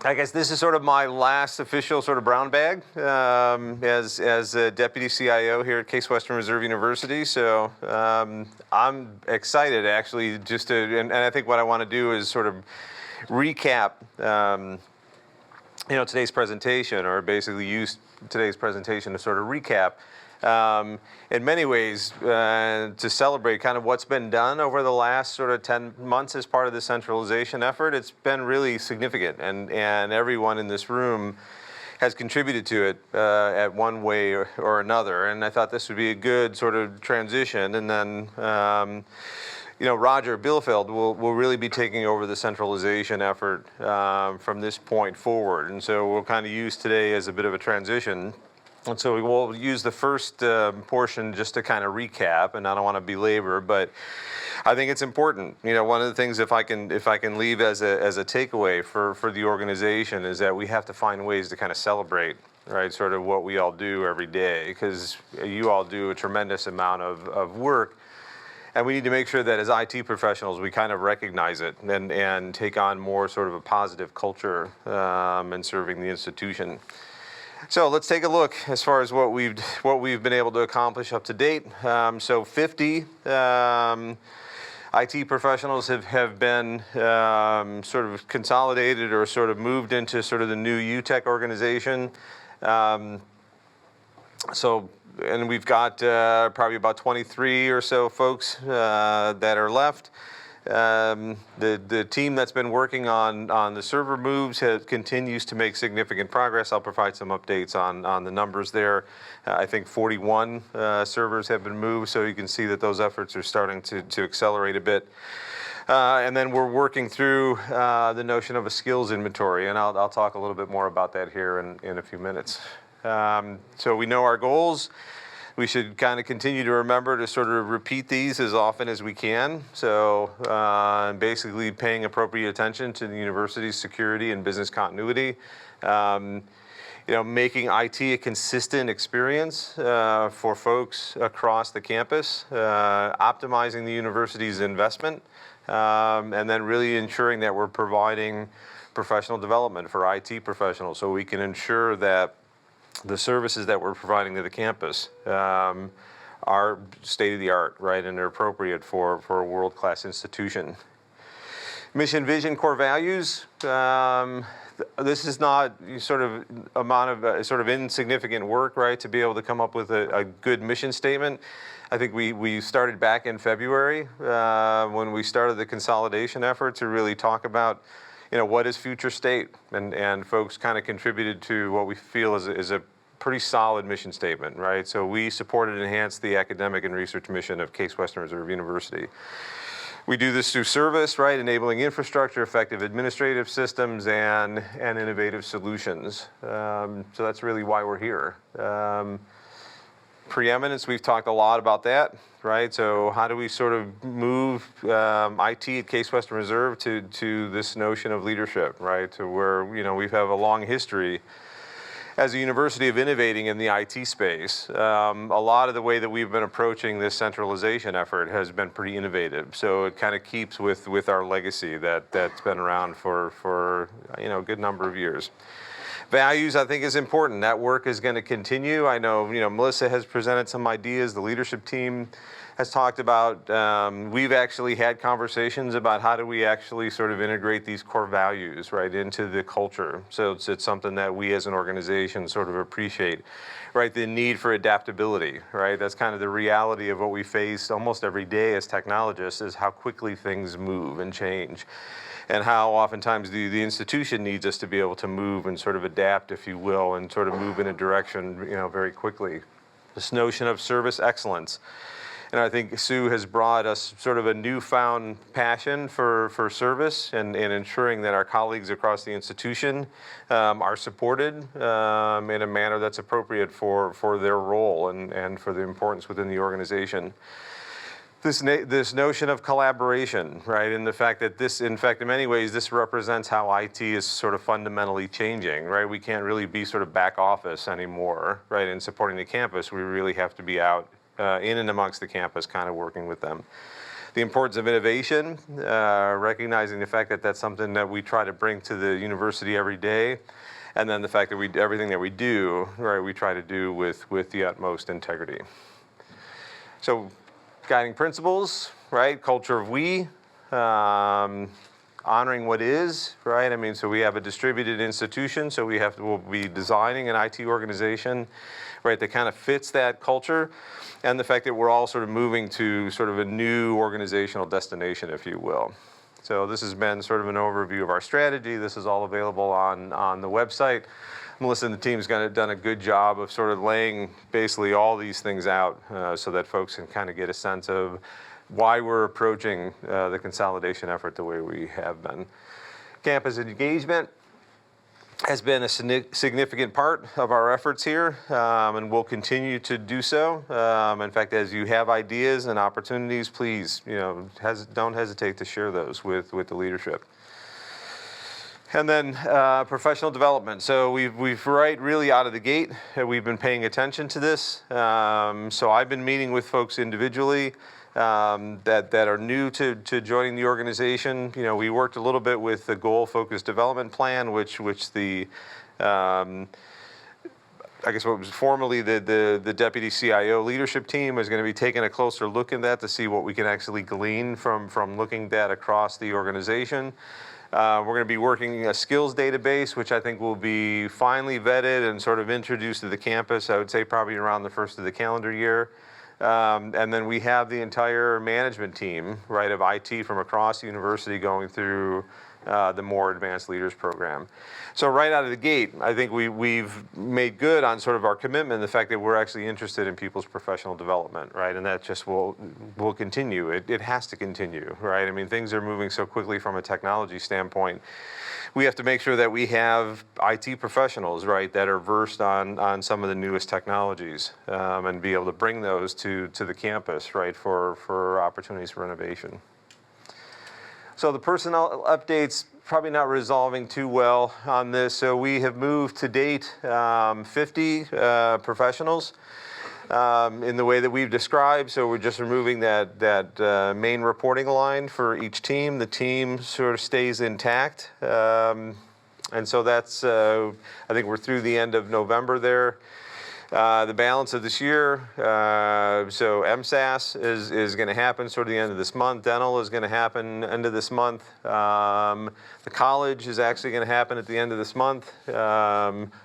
I guess this is sort of my last official sort of brown bag as a deputy CIO here at Case Western Reserve University. So I'm excited actually just to, and I think what I want to do is sort of recap, today's presentation, or basically use today's presentation to sort of recap in many ways to celebrate kind of what's been done over the last sort of 10 months as part of the centralization effort. It's been really significant, and everyone in this room has contributed to it at one way or another. And I thought this would be a good sort of transition. And then, Roger Bielefeld will really be taking over the centralization effort from this point forward. And so we'll kind of use today as a bit of a transition. And so we will use the first portion just to kind of recap, and I don't want to belabor, but I think it's important. One of the things if I can leave as a takeaway for the organization is that we have to find ways to kind of celebrate, right, sort of what we all do every day, because you all do a tremendous amount of work, and we need to make sure that as IT professionals we kind of recognize it and take on more sort of a positive culture in serving the institution. So let's take a look as far as what we've been able to accomplish up to date. So 50 IT professionals have been sort of consolidated or sort of moved into sort of the new UTech organization. And we've got probably about 23 or so folks that are left. The team that's been working on the server moves continues to make significant progress. I'll provide some updates on the numbers there. I think 41 servers have been moved, so you can see that those efforts are starting to accelerate a bit. And then we're working through the notion of a skills inventory, and I'll talk a little bit more about that here in a few minutes. So we know our goals. We should kind of continue to remember to sort of repeat these as often as we can. So basically paying appropriate attention to the university's security and business continuity. Making IT a consistent experience for folks across the campus, optimizing the university's investment, and then really ensuring that we're providing professional development for IT professionals so we can ensure that the services that we're providing to the campus are state-of-the-art, right, and are appropriate for a world-class institution. Mission, vision, core values. This is not sort of amount of sort of insignificant work, right, to be able to come up with a good mission statement. I think we started back in February when we started the consolidation effort to really talk about what is future state, and folks kind of contributed to what we feel is a pretty solid mission statement, right? So we support and enhance the academic and research mission of Case Western Reserve University. We do this through service, right, enabling infrastructure, effective administrative systems, and innovative solutions. So that's really why we're here. Preeminence, we've talked a lot about that, right? So how do we sort of move IT at Case Western Reserve to this notion of leadership, right? To where, we have a long history as a university of innovating in the IT space. A lot of the way that we've been approaching this centralization effort has been pretty innovative. So it kind of keeps with our legacy that's been around for a good number of years. Values, I think, is important. That work is going to continue. I know, Melissa has presented some ideas. The leadership team has talked about. We've actually had conversations about how do we actually sort of integrate these core values, right, into the culture. So it's something that we as an organization sort of appreciate, right? The need for adaptability, right? That's kind of the reality of what we face almost every day as technologists, is how quickly things move and change, and how oftentimes the institution needs us to be able to move and sort of adapt, if you will, and sort of move in a direction, very quickly. This notion of service excellence. And I think Sue has brought us sort of a newfound passion for service and ensuring that our colleagues across the institution are supported in a manner that's appropriate for their role and for the importance within the organization. This notion of collaboration, right, and the fact that this, in fact, in many ways, this represents how IT is sort of fundamentally changing, right? We can't really be sort of back office anymore, right, in supporting the campus. We really have to be out in and amongst the campus, kind of working with them. the importance of innovation, recognizing the fact that that's something that we try to bring to the university every day, and then the fact that everything that we do, right, we try to do with the utmost integrity. So, guiding principles, right, culture of we, honoring what is, right? I mean, so we have a distributed institution, so we'll be designing an IT organization, right, that kind of fits that culture, and the fact that we're all sort of moving to sort of a new organizational destination, if you will. So this has been sort of an overview of our strategy. This is all available on the website. Melissa and the team's done a good job of sort of laying basically all these things out so that folks can kind of get a sense of why we're approaching the consolidation effort the way we have been. Campus engagement has been a significant part of our efforts here, and will continue to do so. In fact, as you have ideas and opportunities, please, don't hesitate to share those with the leadership. And then professional development. So we've right really out of the gate, we've been paying attention to this. So I've been meeting with folks individually that are new to joining the organization. We worked a little bit with the goal-focused development plan, which the I guess what was formerly the deputy CIO leadership team is going to be taking a closer look at that to see what we can actually glean from looking at that across the organization. We're going to be working a skills database, which I think will be finally vetted and sort of introduced to the campus, I would say probably around the first of the calendar year. And then we have the entire management team, right, of IT from across the university going through the More Advanced Leaders program. So right out of the gate, I think we've made good on sort of our commitment, the fact that we're actually interested in people's professional development, right? And that just will continue. It has to continue, right? I mean, things are moving so quickly from a technology standpoint. We have to make sure that we have IT professionals, right, that are versed on some of the newest technologies, and be able to bring those to the campus, right, for opportunities for innovation. So the personnel updates, probably not resolving too well on this. So we have moved to date 50 professionals in the way that we've described. So we're just removing that main reporting line for each team. The team sort of stays intact. And so that's, I think we're through the end of November there. The balance of this year, so MSAS is going to happen sort of the end of this month. Dental is going to happen end of this month. The college is actually going to happen at the end of this month.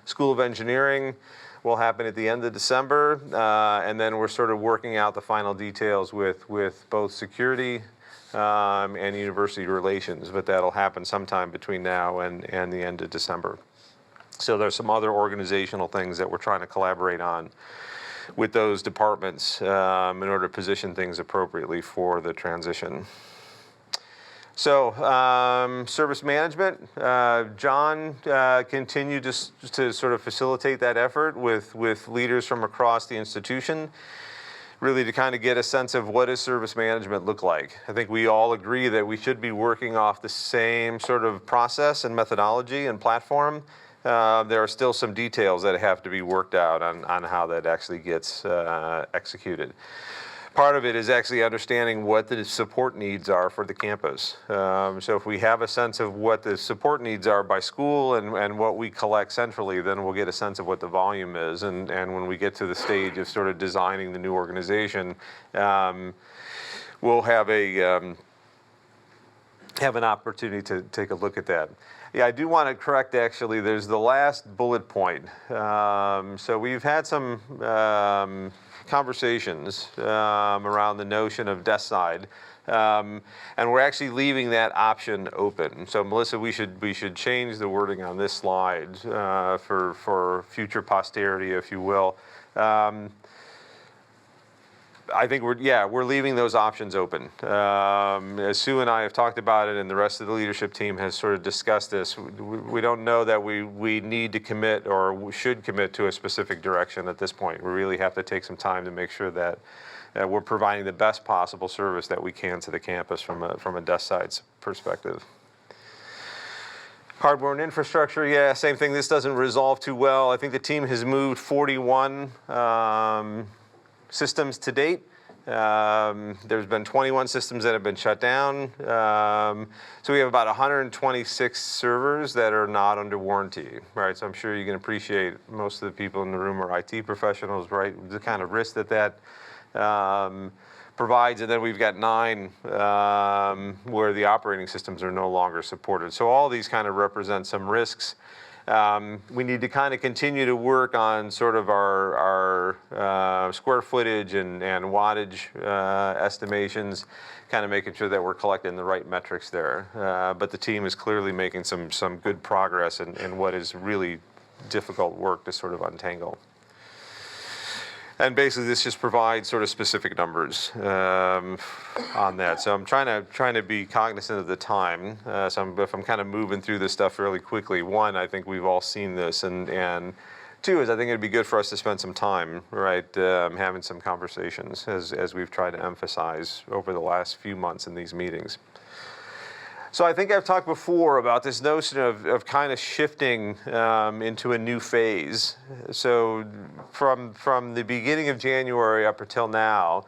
School of Engineering will happen at the end of December. And then we're sort of working out the final details with both security and university relations, but that'll happen sometime between now and the end of December. So there's some other organizational things that we're trying to collaborate on with those departments in order to position things appropriately for the transition. So service management, John continued to sort of facilitate that effort with leaders from across the institution, really to kind of get a sense of what does service management look like. I think we all agree that we should be working off the same sort of process and methodology and platform. There are still some details that have to be worked out on how that actually gets executed. Part of it is actually understanding what the support needs are for the campus. So if we have a sense of what the support needs are by school and what we collect centrally, then we'll get a sense of what the volume is. And when we get to the stage of sort of designing the new organization, we'll have an opportunity to take a look at that. Yeah, I do want to correct, actually, there's the last bullet point. So we've had some conversations around the notion of desk side, and we're actually leaving that option open. So Melissa, we should change the wording on this slide for future posterity, if you will. I think we're leaving those options open. As Sue and I have talked about it, and the rest of the leadership team has sort of discussed this, we don't know that we need to commit or we should commit to a specific direction at this point. We really have to take some time to make sure that we're providing the best possible service that we can to the campus from a desk side perspective. Hardware and infrastructure, yeah, same thing. This doesn't resolve too well. I think the team has moved 41 systems to date. There's been 21 systems that have been shut down. So we have about 126 servers that are not under warranty, right? So I'm sure you can appreciate most of the people in the room are IT professionals, right? The kind of risk that provides, and then we've got 9 where the operating systems are no longer supported. So all these kind of represent some risks. We need to kind of continue to work on sort of our square footage and wattage estimations, kind of making sure that we're collecting the right metrics there. But the team is clearly making some good progress in what is really difficult work to sort of untangle. And basically, this just provides sort of specific numbers on that. So I'm trying to be cognizant of the time. If I'm kind of moving through this stuff fairly quickly, one, I think we've all seen this, and two is I think it'd be good for us to spend some time, right, having some conversations as we've tried to emphasize over the last few months in these meetings. So I think I've talked before about this notion of kind of shifting into a new phase. So from the beginning of January up until now,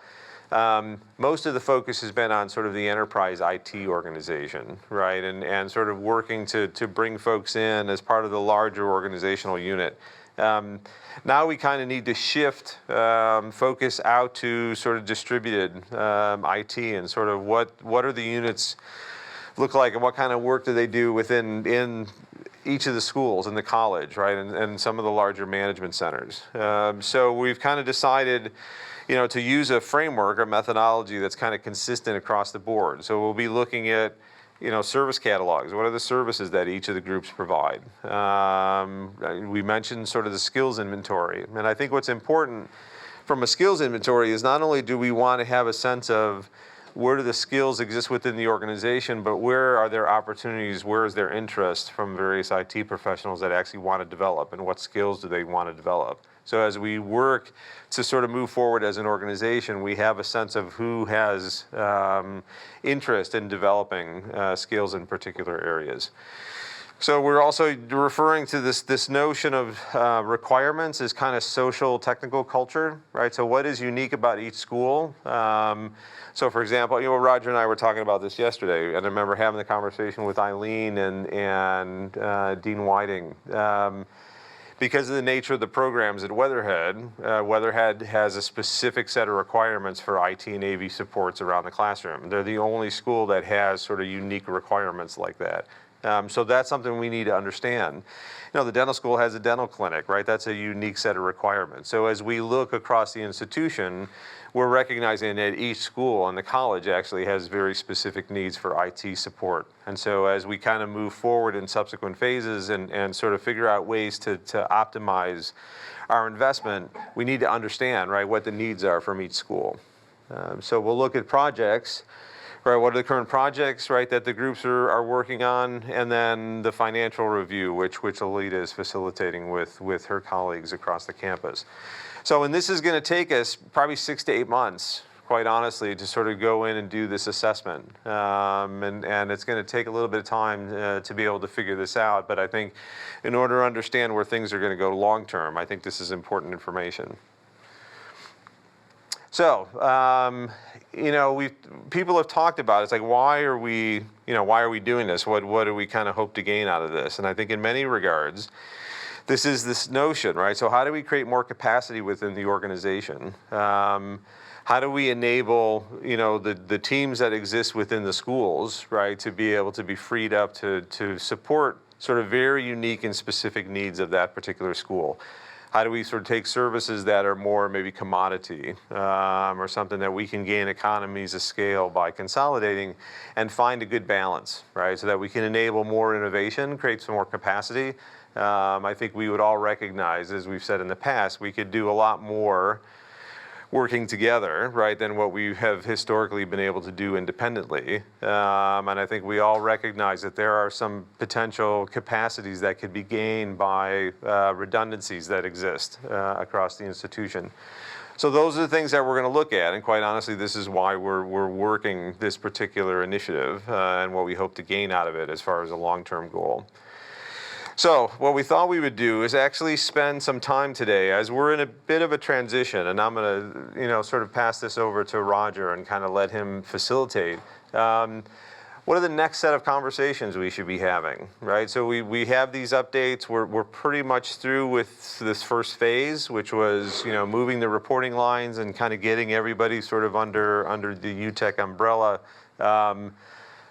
most of the focus has been on sort of the enterprise IT organization, right? And sort of working to bring folks in as part of the larger organizational unit. Now we kind of need to shift focus out to sort of distributed IT and sort of what are the units look like and what kind of work do they do in each of the schools in the college, right, and some of the larger management centers. So we've kind of decided, to use a framework or methodology that's kind of consistent across the board. So we'll be looking at, service catalogs. What are the services that each of the groups provide? We mentioned sort of the skills inventory. And I think what's important from a skills inventory is not only do we want to have a sense of where do the skills exist within the organization, but where are there opportunities, where is there interest from various IT professionals that actually want to develop, and what skills do they want to develop? So as we work to sort of move forward as an organization, we have a sense of who has interest in developing skills in particular areas. So we're also referring to this notion of requirements as kind of social technical culture, right? So what is unique about each school? So for example, Roger and I were talking about this yesterday, and I remember having the conversation with Eileen and Dean Whiting. Because of the nature of the programs at Weatherhead, Weatherhead has a specific set of requirements for IT and AV supports around the classroom. They're the only school that has sort of unique requirements like that. So that's something we need to understand. The dental school has a dental clinic, right? That's a unique set of requirements. So as we look across the institution, we're recognizing that each school and the college actually has very specific needs for IT support. And so as we kind of move forward in subsequent phases and sort of figure out ways to optimize our investment, we need to understand, right, what the needs are from each school. So we'll look at projects. Right, what are the current projects, right, that the groups are working on, and then the financial review, which Alita is facilitating with her colleagues across the campus. So, and this is going to take us probably 6 to 8 months, quite honestly, to sort of go in and do this assessment. And it's going to take a little bit of time to be able to figure this out. But I think in order to understand where things are going to go long term, I think this is important information. So, people have talked about it. It's like, why are we doing this? What do we kind of hope to gain out of this? And I think in many regards, this is this notion, right? So how do we create more capacity within the organization? How do we enable, the teams that exist within the schools, right, to be able to be freed up to support sort of very unique and specific needs of that particular school? How do we sort of take services that are more maybe commodity or something that we can gain economies of scale by consolidating and find a good balance, right? So that we can enable more innovation, create some more capacity. I think we would all recognize, as we've said in the past, we could do a lot more working together, right, than what we have historically been able to do independently. And I think we all recognize that there are some potential capacities that could be gained by redundancies that exist across the institution. So those are the things that we're going to look at, and quite honestly, this is why we're working this particular initiative and what we hope to gain out of it as far as a long-term goal. So what we thought we would do is actually spend some time today, as we're in a bit of a transition, and I'm going to, sort of pass this over to Roger and kind of let him facilitate. What are the next set of conversations we should be having, right? So we have these updates. We're pretty much through with this first phase, which was, moving the reporting lines and kind of getting everybody sort of under the UTech umbrella.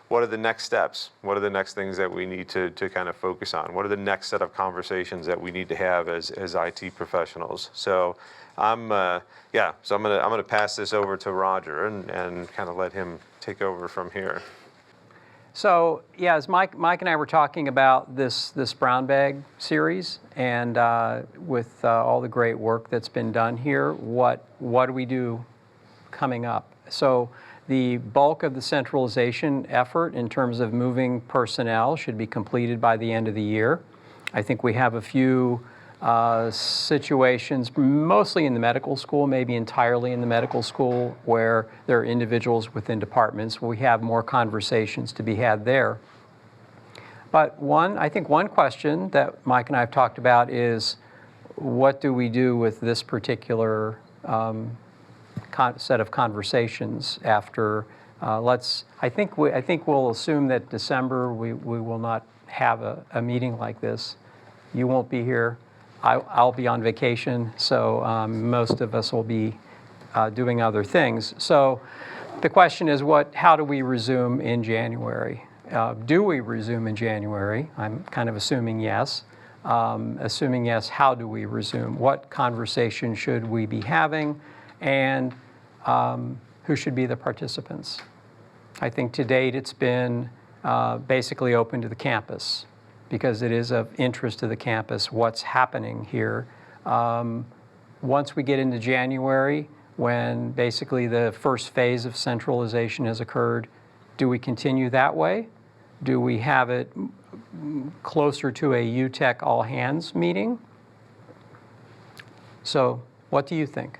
What are the next steps? What are the next things that we need to kind of focus on? What are the next set of conversations that we need to have as IT professionals? So I'm gonna pass this over to Roger and kind of let him take over from here. So yeah, as Mike and I were talking about this brown bag series, and with all the great work that's been done here, what do we do coming up? So the bulk of the centralization effort in terms of moving personnel should be completed by the end of the year. I think we have a few situations, mostly in the medical school, maybe entirely in the medical school, where there are individuals within departments. We have more conversations to be had there. But I think one question that Mike and I have talked about is, what do we do with this particular set of conversations after? I think we'll assume that December we will not have a meeting like this. You won't be here. I'll be on vacation, so most of us will be doing other things. So the question is, how do we resume in January? Do we resume in January? I'm kind of assuming yes. Assuming yes, how do we resume? What conversation should we be having? And who should be the participants? I think to date it's been basically open to the campus, because it is of interest to the campus what's happening here. Once we get into January, when basically the first phase of centralization has occurred, do we continue that way? Do we have it closer to a UTech all-hands meeting? So what do you think?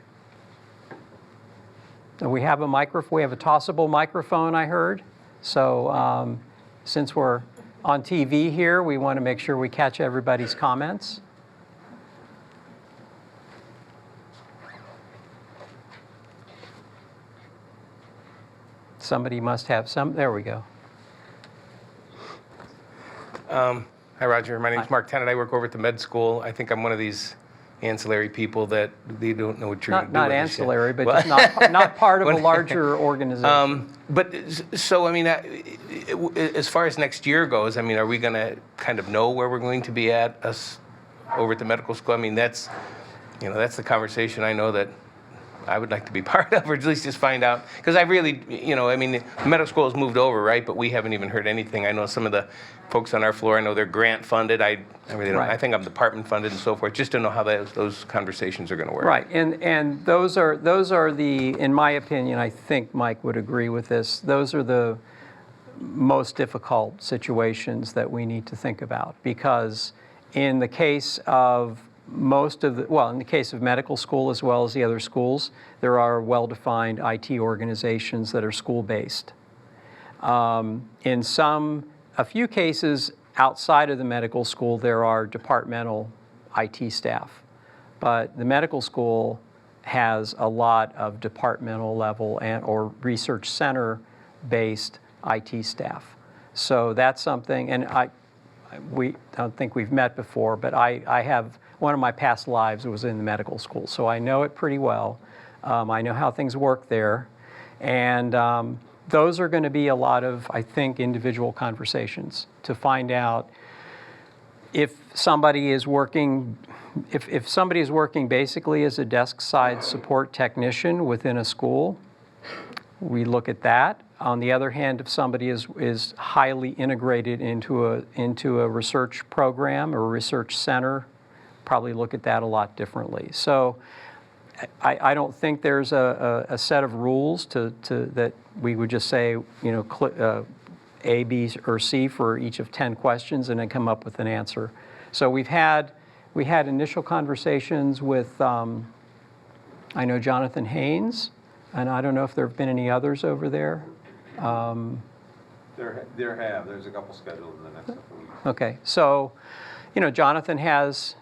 We have a microphone. We have a tossable microphone, I heard. So since we're on TV here, we want to make sure we catch everybody's comments. Somebody must have some. There we go. Hi, Roger. My name's Mark Tennant. I work over at the med school. I think I'm one of these ancillary people that they don't know what you're going to do. Not ancillary, but just not part of a larger organization. But so, I mean, as far as next year goes, I mean, are we going to kind of know where we're going to be at us over at the medical school? I mean, that's the conversation I know that I would like to be part of, or at least just find out. Because I really, I mean, the medical school has moved over, right? But we haven't even heard anything. I know some of the folks on our floor, I know they're grant funded. I really don't. Right. I think I'm department funded and so forth. Just to know how those conversations are going to work. Right, and those are the, in my opinion, I think Mike would agree with this. Those are the most difficult situations that we need to think about, because in the case of in the case of medical school as well as the other schools, there are well-defined IT organizations that are school-based. In a few cases outside of the medical school, there are departmental IT staff. But the medical school has a lot of departmental level or research center-based IT staff. So that's something, and I don't think we've met before, but I have, one of my past lives was in the medical school, so I know it pretty well. I know how things work there. And those are going to be a lot of, I think, individual conversations to find out if somebody is working, if somebody is working basically as a desk side support technician within a school, we look at that. On the other hand, if somebody is highly integrated into a research program or a research center, probably look at that a lot differently. So I don't think there's a set of rules that we would just say, A, B, or C for each of 10 questions and then come up with an answer. So we had initial conversations with, I know Jonathan Haynes, and I don't know if there have been any others over there. There's a couple scheduled in the next couple of weeks. Okay, so Jonathan has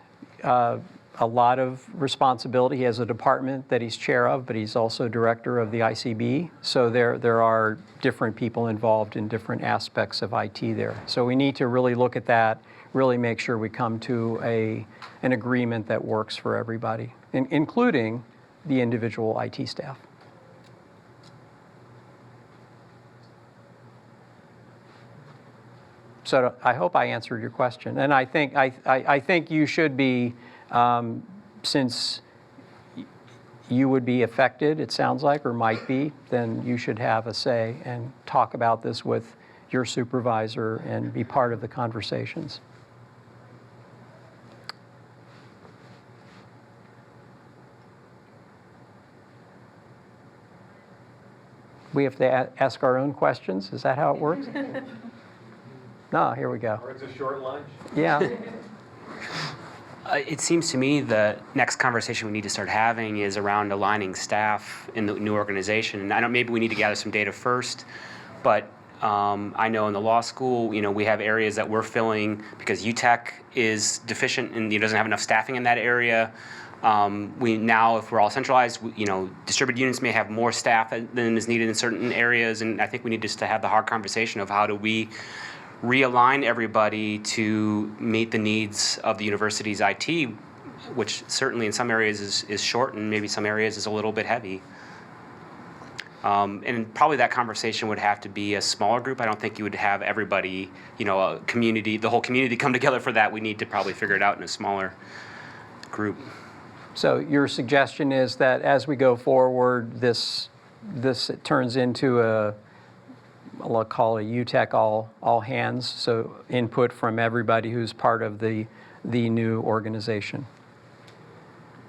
a lot of responsibility. He has a department that he's chair of, but he's also director of the ICB. So there are different people involved in different aspects of IT there. So we need to really look at that, really make sure we come to an agreement that works for everybody, including the individual IT staff. So I hope I answered your question. And I think you should be, since you would be affected, it sounds like, or might be, then you should have a say and talk about this with your supervisor and be part of the conversations. We have to ask our own questions? Is that how it works? No, here we go. Or it's a short lunch. Yeah. It seems to me the next conversation we need to start having is around aligning staff in the new organization. And I know maybe we need to gather some data first, but I know in the law school, we have areas that we're filling because UTech is deficient and doesn't have enough staffing in that area. We now, if we're all centralized, distributed units may have more staff than is needed in certain areas, and I think we need just to have the hard conversation of how do we realign everybody to meet the needs of the university's IT, which certainly in some areas is short and maybe some areas is a little bit heavy. And probably that conversation would have to be a smaller group. I don't think you would have everybody, a community, the whole community come together for that. We need to probably figure it out in a smaller group. So your suggestion is that as we go forward, this turns into I'll call it a UTech all hands, so input from everybody who's part of the new organization.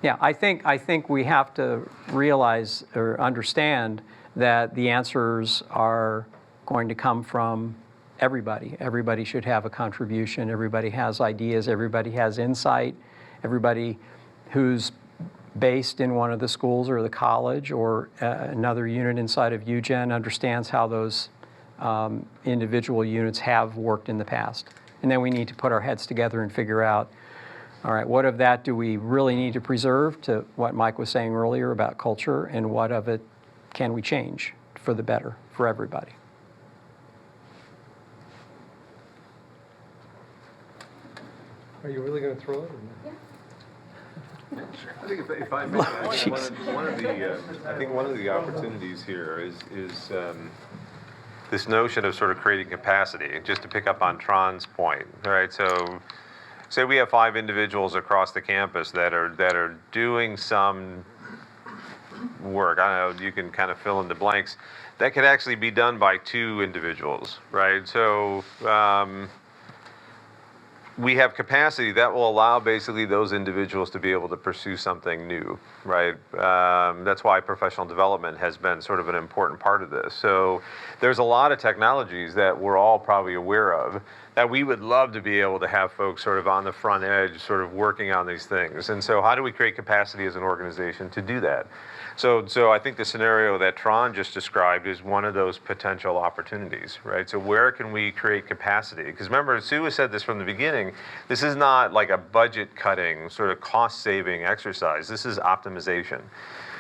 Yeah, I think we have to realize or understand that the answers are going to come from everybody. Everybody should have a contribution. Everybody has ideas. Everybody has insight. Everybody who's based in one of the schools or the college or another unit inside of UGen understands how those individual units have worked in the past. And then we need to put our heads together and figure out, all right, what of that do we really need to preserve, to what Mike was saying earlier about culture, and what of it can we change for the better for everybody? Are you really going to throw it? I think if I may, I think one of the opportunities here is this notion of sort of creating capacity. Just to pick up on Tron's point, right? So, say we have 5 individuals across the campus that are doing some work. I don't know. You can kind of fill in the blanks. That could actually be done by 2 individuals, right? So. We have capacity that will allow basically those individuals to be able to pursue something new, right? That's why professional development has been sort of an important part of this. So there's a lot of technologies that we're all probably aware of that we would love to be able to have folks sort of on the front edge sort of working on these things. And so how do we create capacity as an organization to do that? So I think the scenario that Tron just described is one of those potential opportunities, right? So where can we create capacity? Because remember, Sue has said this from the beginning, this is not like a budget cutting, sort of cost saving exercise. This is optimization,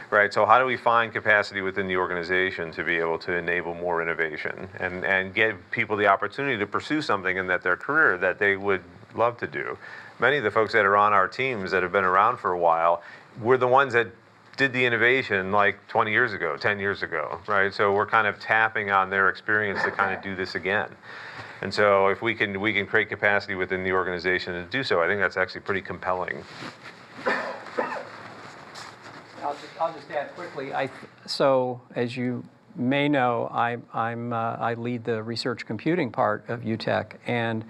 right? So how do we find capacity within the organization to be able to enable more innovation and give people the opportunity to pursue something in their career that they would love to do? Many of the folks that are on our teams that have been around for a while, we're the ones that did the innovation like 20 years ago, 10 years ago, right? So we're kind of tapping on their experience to kind of do this again. And so if we can create capacity within the organization to do so, I think that's actually pretty compelling. I'll just add quickly. So as you may know, I lead the research computing part of UTech, and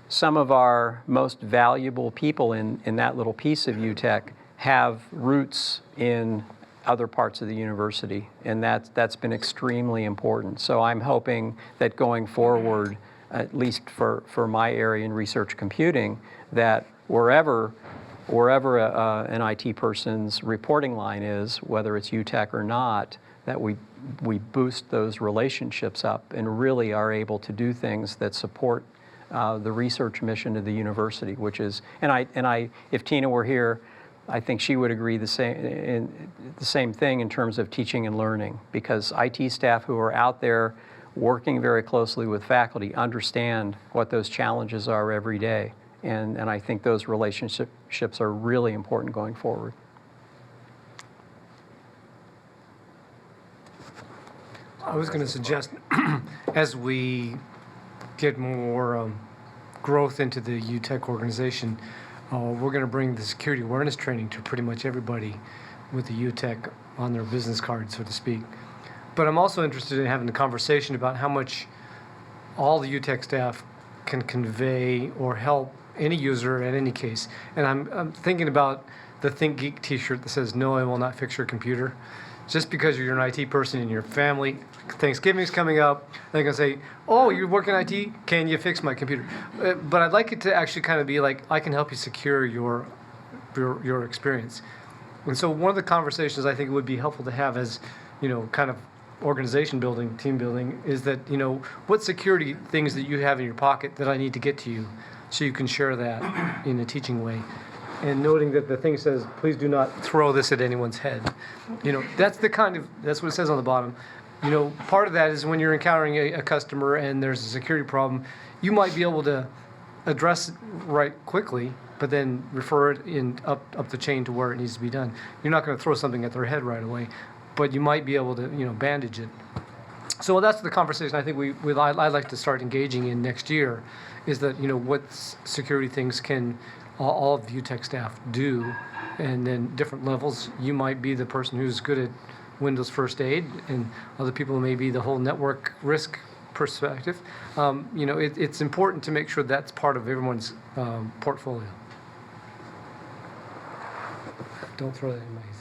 some of our most valuable people in that little piece of UTech have roots in other parts of the university, and that's been extremely important. So I'm hoping that going forward, at least for my area in research computing, that wherever an IT person's reporting line is, whether it's UTech or not, that we boost those relationships up and really are able to do things that support the research mission of the university, which is, if Tina were here, I think she would agree the same thing in terms of teaching and learning, because IT staff who are out there working very closely with faculty understand what those challenges are every day. And I think those relationships are really important going forward. I was going to suggest, as we get more growth into the UTech organization, we're going to bring the security awareness training to pretty much everybody with the UTech on their business card, so to speak. But I'm also interested in having a conversation about how much all the UTech staff can convey or help any user in any case. And I'm thinking about the Think Geek t-shirt that says, "No, I will not fix your computer." Just because you're an IT person in your family, Thanksgiving's coming up, they're going to say, "Oh, you work in IT? Can you fix my computer?" But I'd like it to actually kind of be like, I can help you secure your experience. And so one of the conversations I think it would be helpful to have as, kind of organization building, team building, is that, what security things that you have in your pocket that I need to get to you so you can share that in a teaching way. And noting that the thing says, "Please do not throw this at anyone's head." That's what it says on the bottom. Part of that is when you're encountering a customer and there's a security problem, you might be able to address it right quickly, but then refer it up the chain to where it needs to be done. You're not going to throw something at their head right away, but you might be able to, bandage it. So that's the conversation I think I'd like to start engaging in next year, is that, what security things can all of UTech staff do, and then different levels. You might be the person who's good at Windows first aid, and other people may be the whole network risk perspective. It's important to make sure that's part of everyone's portfolio. Don't throw that in my head.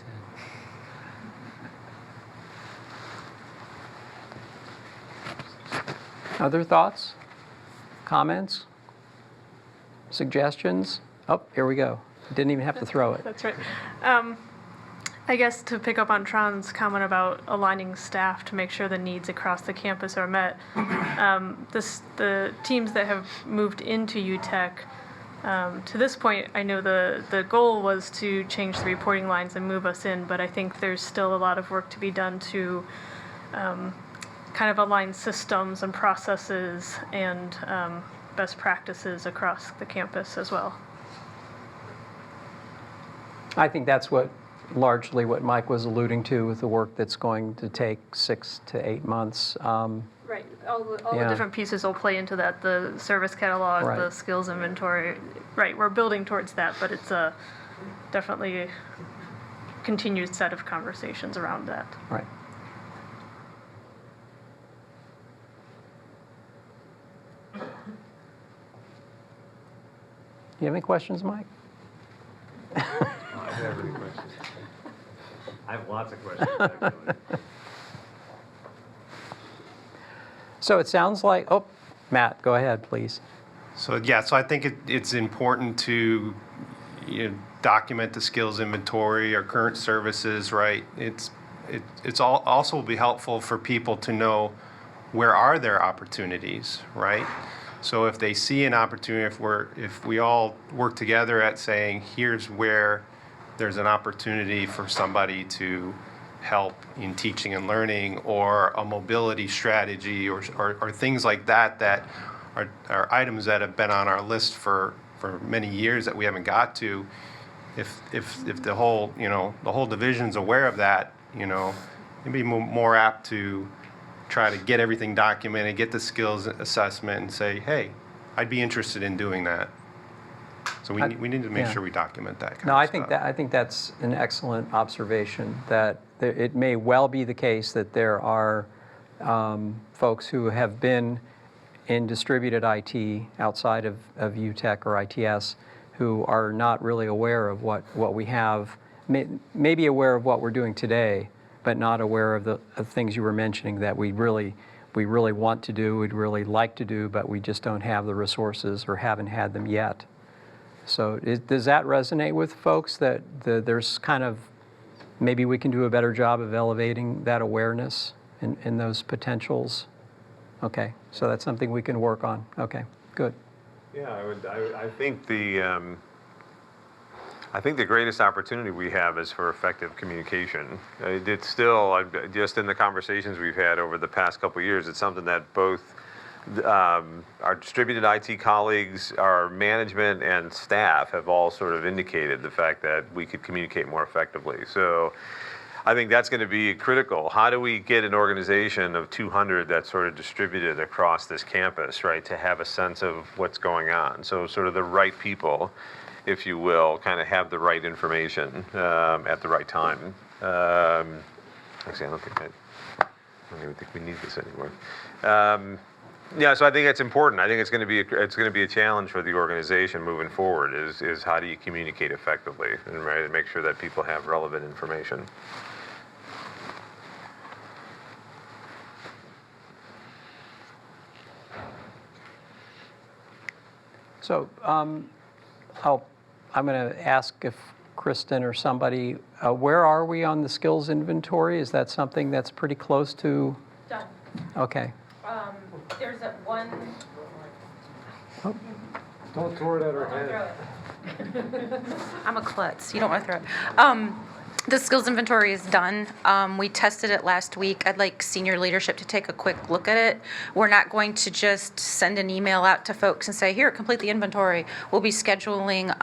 Other thoughts, comments, suggestions? Oh, here we go. Didn't even have to throw it. That's right. I guess to pick up on Tron's comment about aligning staff to make sure the needs across the campus are met, the teams that have moved into UTech, to this point, I know the goal was to change the reporting lines and move us in, but I think there's still a lot of work to be done to kind of align systems and processes and best practices across the campus as well. I think that's largely what Mike was alluding to with the work that's going to take 6 to 8 months. Right. All the Yeah. different pieces will play into that. The service catalog, Right. the skills inventory. Right. We're building towards that, but it's definitely a continued set of conversations around that. Right. You have any questions, Mike? I have any questions. I have lots of questions, actually. So it sounds like, oh, Matt, go ahead, please. So I think it's important to document the skills inventory, our current services, right? It's also will be helpful for people to know where are their opportunities, right? So if they see an opportunity, if we all work together at saying, here's where there's an opportunity for somebody to help in teaching and learning, or a mobility strategy, or things like that are items that have been on our list for many years that we haven't got to. If the whole division's aware of that, it'd be more apt to try to get everything documented, get the skills assessment, and say, hey, I'd be interested in doing that. So we need to make yeah. sure we document that kind No, of I stuff. think that's an excellent observation, that it may well be the case that there are folks who have been in distributed IT outside of UTech or ITS who are not really aware of what we have, may be aware of what we're doing today, but not aware of the things you were mentioning that we really want to do, we'd really like to do, but we just don't have the resources or haven't had them yet. So does that resonate with folks, that there's kind of, maybe we can do a better job of elevating that awareness and those potentials? Okay, so that's something we can work on. Okay, good. Yeah, I think the greatest opportunity we have is for effective communication. It's still, just in the conversations we've had over the past couple of years, it's something that both our distributed IT colleagues, our management and staff have all sort of indicated the fact that we could communicate more effectively. So I think that's going to be critical. How do we get an organization of 200 that's sort of distributed across this campus, right, to have a sense of what's going on? So sort of the right people, if you will, kind of have the right information at the right time. Actually, I don't even think we need this anymore. Yeah, so I think that's important. I think it's going to be a challenge for the organization moving forward. Is how do you communicate effectively and right, and make sure that people have relevant information. So I'm going to ask if Kristen or somebody, where are we on the skills inventory? Is that something that's pretty close to? Done. Okay. There's that one. Don't throw it at her Don't head. throw it. I'm a klutz. You don't want to throw it. The skills inventory is done. We tested it last week. I'd like senior leadership to take a quick look at it. We're not going to just send an email out to folks and say, here, complete the inventory. We'll be scheduling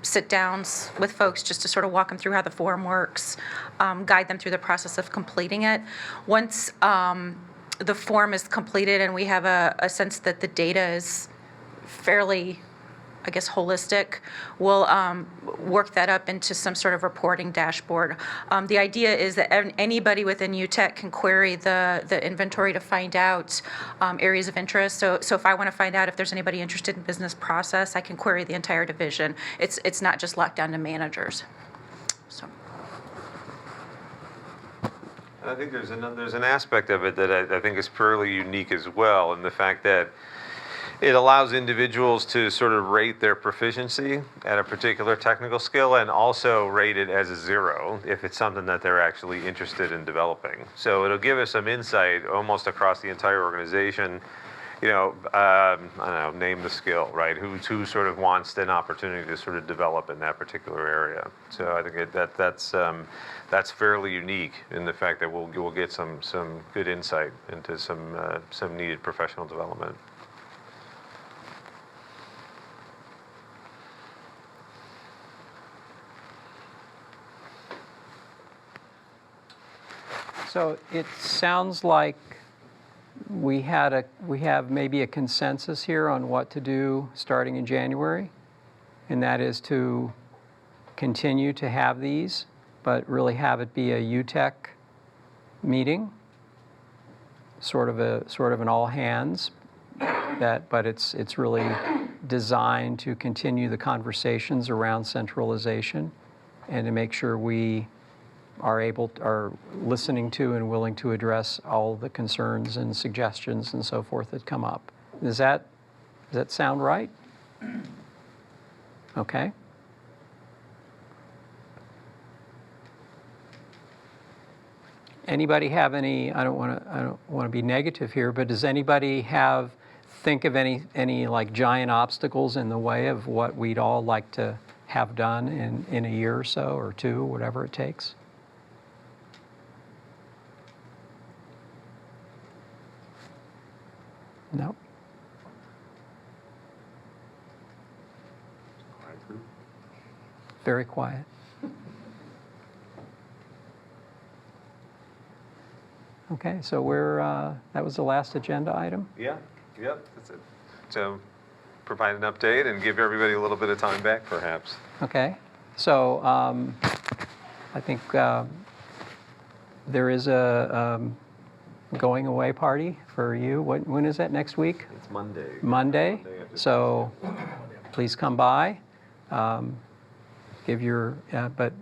sit-downs with folks just to sort of walk them through how the form works, guide them through the process of completing it. Once the form is completed and we have a sense that the data is fairly, I guess, holistic, we'll work that up into some sort of reporting dashboard. The idea is that anybody within UTech can query the inventory to find out areas of interest. So if I want to find out if there's anybody interested in business process, I can query the entire division. It's not just locked down to managers. So. I think there's an aspect of it that I think is fairly unique as well, in the fact that it allows individuals to sort of rate their proficiency at a particular technical skill and also rate it as a 0 if it's something that they're actually interested in developing. So it'll give us some insight almost across the entire organization. You know, I don't know, name the skill, right? Who sort of wants an opportunity to sort of develop in that particular area. So I think that's fairly unique in the fact that we'll get some good insight into some needed professional development. So it sounds like we have maybe a consensus here on what to do starting in January, and that is to continue to have these, but really have it be a UTech meeting, sort of an all hands. But it's really designed to continue the conversations around centralization, and to make sure we are listening to and willing to address all the concerns and suggestions and so forth that come up. Does that sound right? Okay. Anybody have any? I don't want to be negative here, but does anybody think of any like giant obstacles in the way of what we'd all like to have done in a year or so, or two, whatever it takes? No. Very quiet. Okay, so that was the last agenda item? Yeah, yep, that's it. So provide an update and give everybody a little bit of time back, perhaps. Okay, so I think there is a going away party for you. When is that, next week? It's Monday. Monday? So please come by. But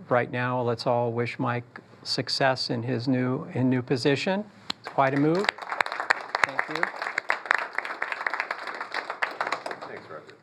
right now, let's all wish Mike success in his new position. It's quite a move. Thank you. Thanks, Roger.